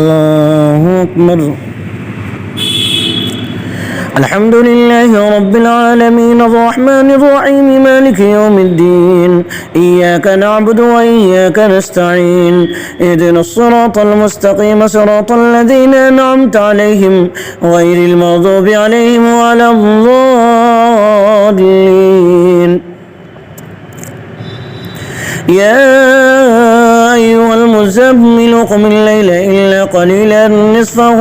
الله أكبر. الحمد لله رب العالمين الرحمن الرحيم مالك يوم الدين إياك نعبد وإياك نستعين اهدنا الصراط المستقيم صراط الذين أنعمت عليهم غير المغضوب عليهم ولا الضالين. يا أيها المزمل قم الليل إلا قليلا نصفه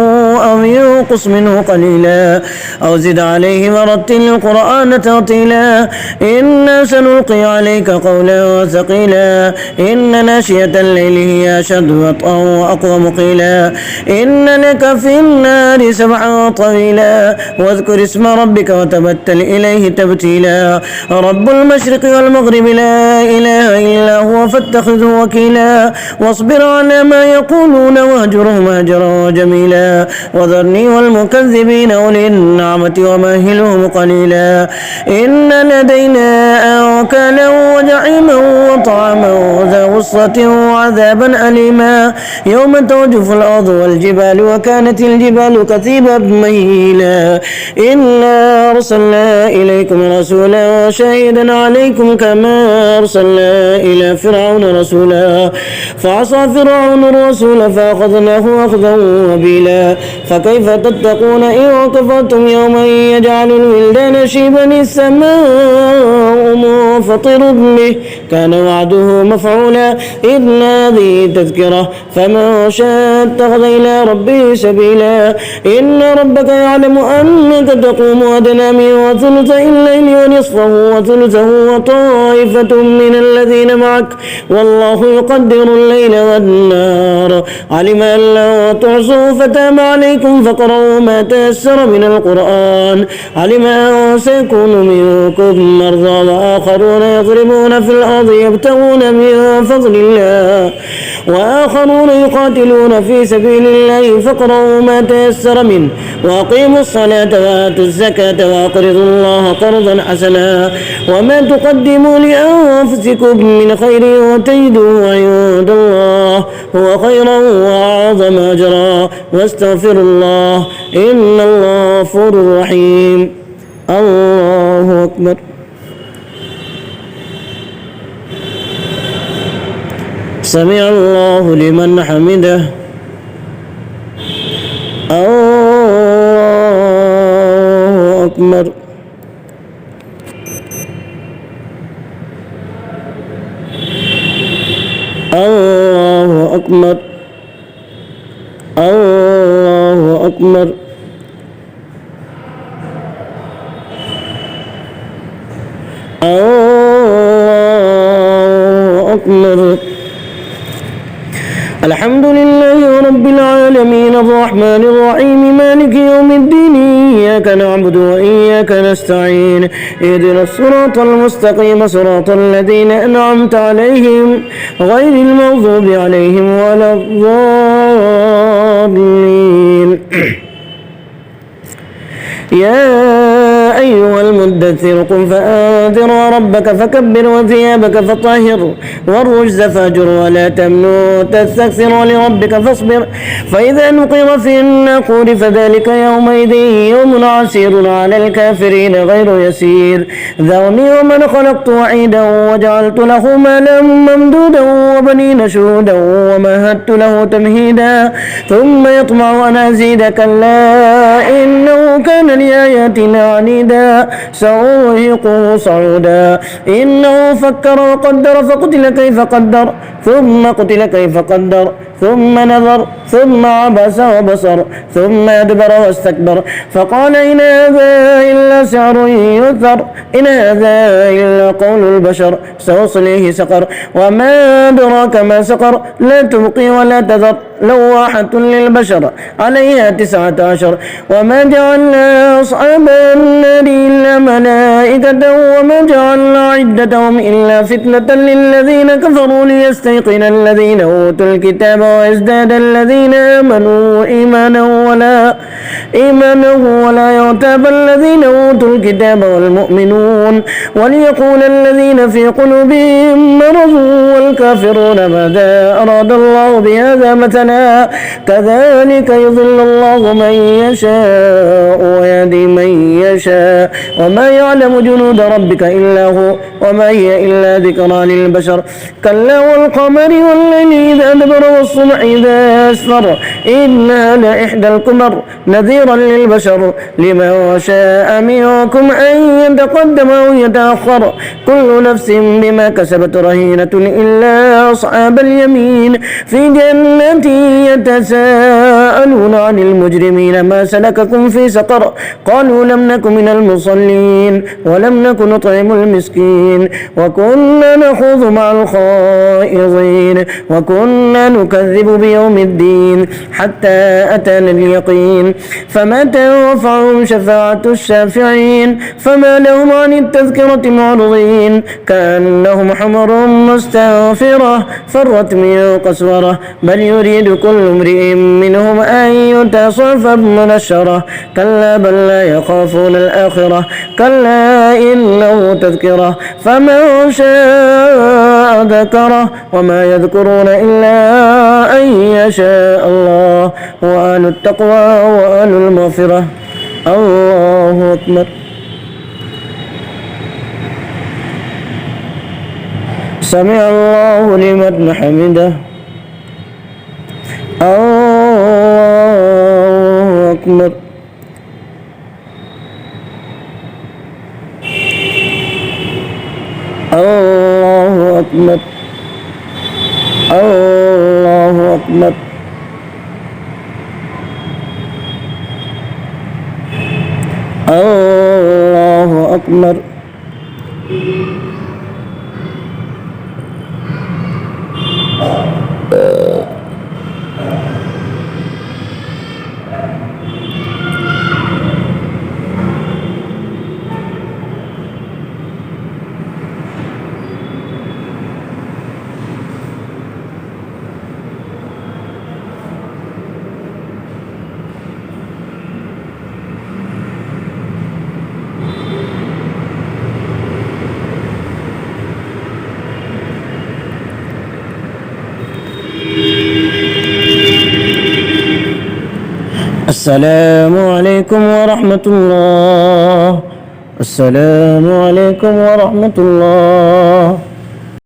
أو ينقص منه قليلا أو زد عليه ورتل القرآن ترتيلا إنا سنلقي عليك قولا ثقيلا إن ناشية الليل هي أشد وطئا وأقوم قيلا إن لك في النار سبحا طويلا واذكر اسم ربك وتبتل إليه تبتيلا رب المشرق والمغرب لا إله إلا هو فاتخذه وكيلا واصبر على ما يقولون واهجرهم هجرا جميلا وذرني والمكذبين أولي النعمة ومهلهم قليلا إن لدينا أنكالا وجحيما وطعاما ذا غصة وعذابا أليما يوم ترجف الأرض والجبال وكانت الجبال كثيبا مهيلا إنا أرسلنا إليكم رسولا شاهدا عليكم كما أرسلنا إلى فرعون رسولا فعصى فرعون الرسول فأخذناه أخذا وبيلا فكيف تتقون إن كفرتم يوما يجعل الولدان شيبا السماء منفطر به كان وعده مفعولا إن هذه تذكرة فمن شاء اتخذ إلى ربه سبيلا إن ربك يعلم أنك تقوم أدنى من ثلثي الليل ونصفه وثلثه وطائفة من الذين معك والله يقدر الليل والنهار علم أن لا تحصوا فتاب عليكم فقرأوا ما تيسر من القرآن علم أن سيكون منكم مرضى وآخرون يضربون في الأرض يبتغون من فضل الله وآخرون يقاتلون في سبيل الله فاقرأوا ما تيسر منه وأقيموا الصلاة وآتوا الزكاة وأقرضوا الله قرضا حسنا وما تقدموا لأنفسكم من خير وتجدوه عند الله هو خيرا وأعظم أجرا واستغفر الله إن الله غفور رحيم. الله أكبر. سمع الله لمن حمده. الله أكبر. الله أكبر. الله أكبر. الله أكبر. الحمد لله رب العالمين الرحمن الرحيم مالك يوم الدين إياك نعبد وإياك نستعين اهدنا الصراط المستقيم صراط الذين أنعمت عليهم غير المغضوب عليهم ولا الضالين. يا أيها المدثر قم فأنذر وربك فكبر وثيابك فطهر والرجز فاهجر ولا تمنن تستكثر لربك فاصبر فإذا نقر في الناقور فذلك يومئذ يوم عسير على الكافرين غير يسير ذرني ومن خلقت وحيدا وجعلت له مالا ممدودا وبنين شهودا ومهدت له تمهيدا ثم يطمع أن أزيد كلا إنه كان لآياتنا عنيدا سأرهقه صعودا إنه فكر وقدر فقتل كيف قدر ثم قتل كيف قدر ثم نظر ثم عبس وبصر ثم أدبر واستكبر فقال إن هذا إلا سحر يؤثر إن هذا إلا قول البشر سأصليه سقر وما أدراك ما سقر لا تبقي ولا تذر لواحة للبشر عليها 19 وما جعلنا أصحاب النار إلا ملائكة وما جعلنا عدتهم إلا فتنة للذين كفروا ليستيقن الذين أوتوا الكتاب ويزداد الذين آمنوا إيمانا ولا يرتاب الذين أوتوا الكتاب والمؤمنون وليقول الذين في قلوبهم مرض والكافرون ماذا أراد الله بهذا مثلا كذلك يضل الله من يشاء ويهدي من يشاء وما يعلم جنود ربك إلا هو وما هي إلا ذكرى للبشر كلا والقمر والليل إذا أدبر والصبح إذا أسفر إنها لإحدى الكبر نذيرا للبشر لمن شاء منكم أن يتقدم أو يتأخر كل نفس بما كسبت رهينة إلا أصحاب اليمين في جنات يتساءلون عن المجرمين ما سلككم في سقر قالوا لم نك من المصلين ولم نك نطعم المسكين وكنا نخوض مع الخائضين وكنا نكذب بيوم الدين حتى أتانا اليقين فما تنفعهم شفاعة الشافعين فما لهم عن التذكرة معرضين كأنهم حمر مستنفرة فرت من قسورة بل يريد كل امرئ منهم أن يؤتى صحفا منشرة كلا بل لا يخافون الآخرة كلا إنه تذكرة فمن شاء ذكره وما يذكرون إلا أن يشاء الله وأهل التقوى وأهل المغفرة الله أكبر سمع الله لمن حمده الله أكبر الله أكبر الله أكبر الله أكبر السلام عليكم ورحمة الله السلام عليكم ورحمة الله